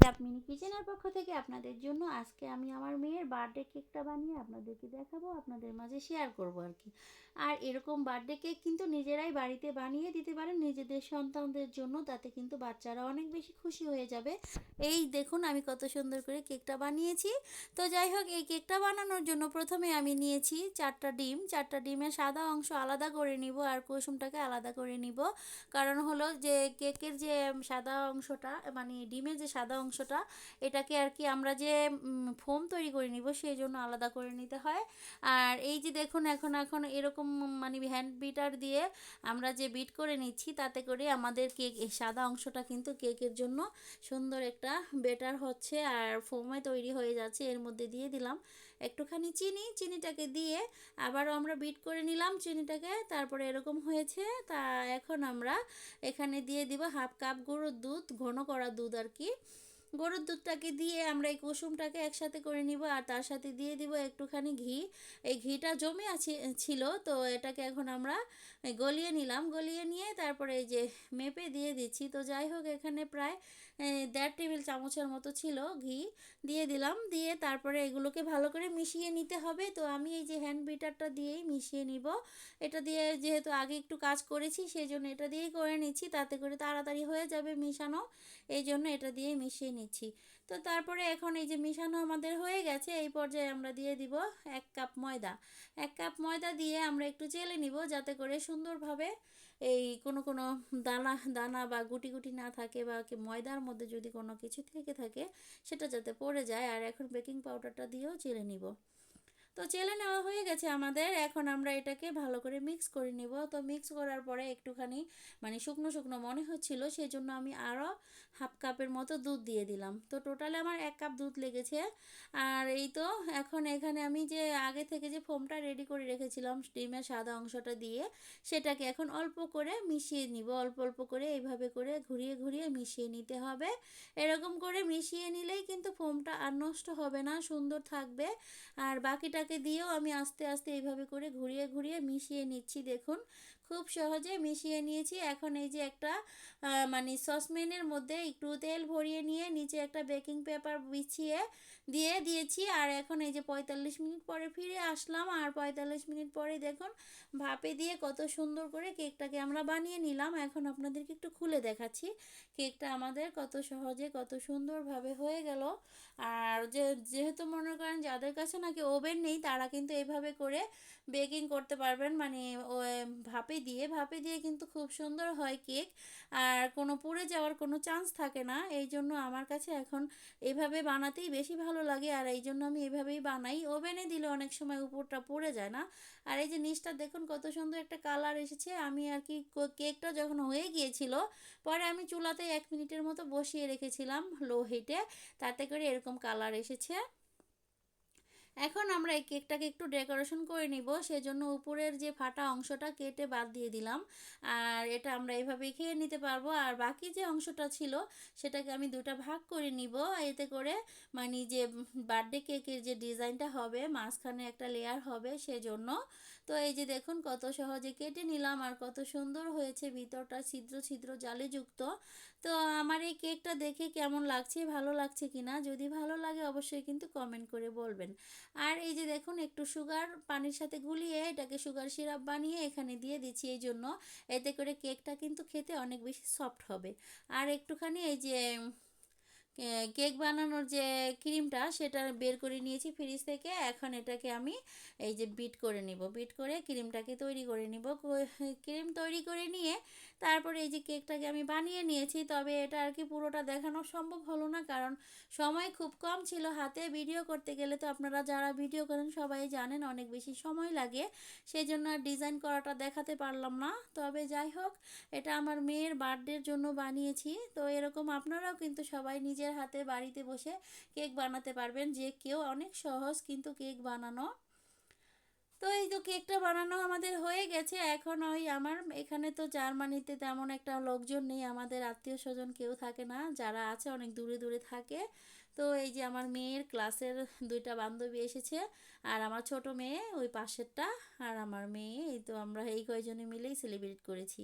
লাভ mini কিচেনের পক্ষ থেকে আপনাদের জন্য আজকে আমি আমার মেয়ের বার্থডে কেকটা বানিয়ে আপনাদেরকে দেখাবো, আপনাদের মাঝে শেয়ার করব আর কি। আর এরকম বার্থডে কেক কিন্তু নিজেরাই বাড়িতে বানিয়ে দিতে পারেন নিজেদের সন্তানদের জন্য, তাতে কিন্তু বাচ্চারা অনেক বেশি খুশি হয়ে যাবে। এই দেখুন আমি কত সুন্দর করে কেকটা বানিয়েছি। তো যাই হোক, এই কেকটা বানানোর জন্য প্রথমে আমি নিয়েছি 4টা ডিম। 4টা ডিমের সাদা অংশ আলাদা করে নিব আর কুসুমটাকে আলাদা করে নিব। কারণ হলো যে কেকের যে সাদা অংশটা, মানে ডিমের যে সাদা অংশটা, এটাকে আর কি আমরা যে ফোম তৈরি করে নিব সেই জন্য আলাদা করে নিতে হয়। আর এই যে দেখুন এখন এখন এরকম মানে হ্যান্ড বিটার দিয়ে আমরা যে বিট করে নিচ্ছি, তাতে করে আমাদের কেক এই সাদা অংশটা কিন্তু কেকের জন্য সুন্দর একটা বেটার হচ্ছে আর ফোমে তৈরি হয়ে যাচ্ছে। এর মধ্যে দিয়ে দিলাম একটুখানি চিনি, চিনিটাকে দিয়ে আবারও আমরা বিট করে নিলাম চিনিটাকে, তারপরে এরকম হয়েছে। তা এখন আমরা এখানে দিয়ে দিব হাফ কাপ গরুর দুধ, ঘন করা দুধ আর কি। গরুর দুধটাকে দিয়ে আমরা এই কুসুমটাকে একসাথে করে নিব আর তার সাথে দিয়ে দিব একটুখানি ঘি। এই ঘিটা জমে ছিল, তো এটাকে এখন আমরা গলিয়ে নিলাম। গলিয়ে নিয়ে তারপরে এই যে মেপে দিয়ে দিচ্ছি। তো যাই হোক, এখানে প্রায় 1.5 টেবিল চামচের মতো ছিল ঘি দিয়ে দিলাম। দিয়ে তারপরে এগুলোকে ভালো করে মিশিয়ে নিতে হবে। তো আমি এই যে হ্যান্ড বিটারটা দিয়েই মিশিয়ে নিব। এটা দিয়ে যেহেতু আগে একটু কাজ করেছি সেই জন্য এটা দিয়েই করে নিচ্ছি, তাতে করে তাড়াতাড়ি হয়ে যাবে মিশানো, এই জন্য এটা দিয়ে মিশিয়ে নিচ্ছি। তো তারপরে এখন এই যে মিশানো আমাদের হয়ে গেছে, এই পর্যায়ে আমরা দিয়ে দিব 1 কাপ ময়দা। 1 কাপ ময়দা দিয়ে আমরা একটু চেলে নিব, যাতে করে সুন্দরভাবে এই কোনো কোনো দানা দানা বা গুটি গুটি না থাকে, বা ময়দার মধ্যে যদি কোনো কিছু থেকে থাকে সেটা যাতে পড়ে যায়। আর এখন বেকিং পাউডারটা দিয়েও চেলে নিব। তো চেলে নেওয়া হয়ে গেছে আমাদের। এখন আমরা এটাকে ভালো করে মিক্স করে নিব। তো মিক্স করার পরে একটুখানি মানে শুকনো শুকনো মনে হচ্ছিল, সেই জন্য আমি আরও হাফ কাপের মতো দুধ দিয়ে দিলাম। তো টোটালে আমার 1 কাপ দুধ লেগেছে। আর এই তো এখন এখানে আমি যে আগে থেকে যে ফোমটা রেডি করে রেখেছিলাম ডিমের সাদা অংশটা দিয়ে, সেটাকে এখন অল্প করে মিশিয়ে নিব। অল্প অল্প করে এইভাবে করে ঘুরিয়ে ঘুরিয়ে মিশিয়ে নিতে হবে। এরকম করে মিশিয়ে নিলেই কিন্তু ফোমটা আর নষ্ট হবে না, সুন্দর থাকবে। আর বাকিটাকে দিয়েও আমি আস্তে আস্তে এইভাবে করে ঘুরিয়ে ঘুরিয়ে মিশিয়ে নিচ্ছি। দেখুন খুব সহজে মিশিয়ে নিয়েছি। এখন এই যে একটা মানে সসপ্যানের মধ্যে একটু তেল ভরিয়ে নিয়ে নিচে একটা বেকিং পেপার বিছিয়ে দিয়ে দিয়েছি। আর এখন এই যে 45 মিনিট পরে ফিরে আসলাম, আর 45 মিনিট পরে দেখুন ভাপে দিয়ে কত সুন্দর করে কেকটাকে আমরা বানিয়ে নিলাম। এখন আপনাদেরকে একটু খুলে দেখাচ্ছি কেকটা আমাদের কত সহজে কত সুন্দরভাবে হয়ে গেল। আর যেহেতু মনে করেন যাদের কাছে নাকি ওভেন নেই, তারা কিন্তু এইভাবে করে বেকিং করতে পারবেন, মানে ভাপে দিয়ে কিন্তু খুব সুন্দর হয় কেক। আর কোনো পুড়ে যাওয়ার কোনো চান্স থাকে না। এই জন্য আমার কাছে এখন এইভাবে বানাতেই বেশি ভালো লাগে, আর এই জন্য আমি এভাবেই বানাই। ওভেনে দিলে অনেক সময় উপরটা পুড়ে যায় না। আর এই যে নিচটা দেখুন কত সুন্দর একটা কালার এসেছে। আমি আর কি কেকটা যখন হয়ে গিয়েছিল, পরে আমি চুলাতে 1 মিনিটের মতো বসিয়ে রেখেছিলাম লো হিটে, তাতে করে এরকম কালার এসেছে। এখন আমরা এই কেকটাকে একটু ডেকোরেশন করে নিব, সেজন্য উপরের যে ফাটা অংশটা কেটে বাদ দিয়ে দিলাম। আর এটা আমরা এইভাবেই খেয়ে নিতে পারবো। আর বাকি যে অংশটা ছিল সেটাকে আমি দুটো ভাগ করে নিব, এতে করে মানে যে বার্থডে কেকের যে ডিজাইনটা হবে মাঝখানে একটা লেয়ার হবে সেজন্য। তো এই যে দেখুন কত সহজে কেটে নিলাম আর কত সুন্দর হয়েছে, ভিতরটা ছিদ্র ছিদ্র জালিযুক্ত। তো আমার এই কেকটা দেখে কেমন লাগছে, ভালো লাগছে কিনা, যদি ভালো লাগে অবশ্যই কিন্তু কমেন্ট করে বলবেন। আর এই যে দেখুন একটু সুগার পানির সাথে গুলিয়ে এটাকে সুগার সিরাপ বানিয়ে এখানে দিয়ে দিচ্ছি, এই জন্য এতে করে কেকটা কিন্তু খেতে অনেক বেশি সফট হবে। আর একটুখানি এই যে কেক বানানোর যে ক্রিমটা সেটা বের করে নিয়েছি ফ্রিজ থেকে। এখন এটাকে আমি এই যে বিট করে নিব, বিট করে ক্রিমটাকে তৈরি করে নিব। ক্রিম তৈরি করে নিয়ে তারপরে এই যে কেকটাকে আমি বানিয়ে নিয়েছি। তবে এটা আর কি পুরোটা দেখানো সম্ভব হলো না, কারণ সময় খুব কম ছিল হাতে। ভিডিও করতে গেলে তো আপনারা যারা ভিডিও করেন সবাই জানেন অনেক বেশি সময় লাগে, সেই জন্য আর ডিজাইন করাটা দেখাতে পারলাম না। তবে যাই হোক, এটা আমার মেয়ের বার্থডের জন্য বানিয়েছি। তো এরকম আপনারাও কিন্তু সবাই নিজের হাতে বাড়িতে বসে কেক বানাতে পারবেন, যে কেউ অনেক সহজ কিন্তু কেক বানানো। তো এই তো কেকটা বানানো আমাদের হয়ে গেছে। এখন ওই আমার এখানে তো জার্মানিতে তেমন একটা লোকজন নেই, আমাদের আত্মীয় স্বজন কেউ থাকে না, যারা আছে অনেক দূরে দূরে থাকে। তো এই যে আমার মেয়ের ক্লাসের 2টা বান্ধবী এসেছে, আর আমার ছোট মেয়ে ওই পাশেরটা, আর আমার মেয়ে, এই তো আমরা এই কয়জনে মিলেই সেলিব্রেট করেছি।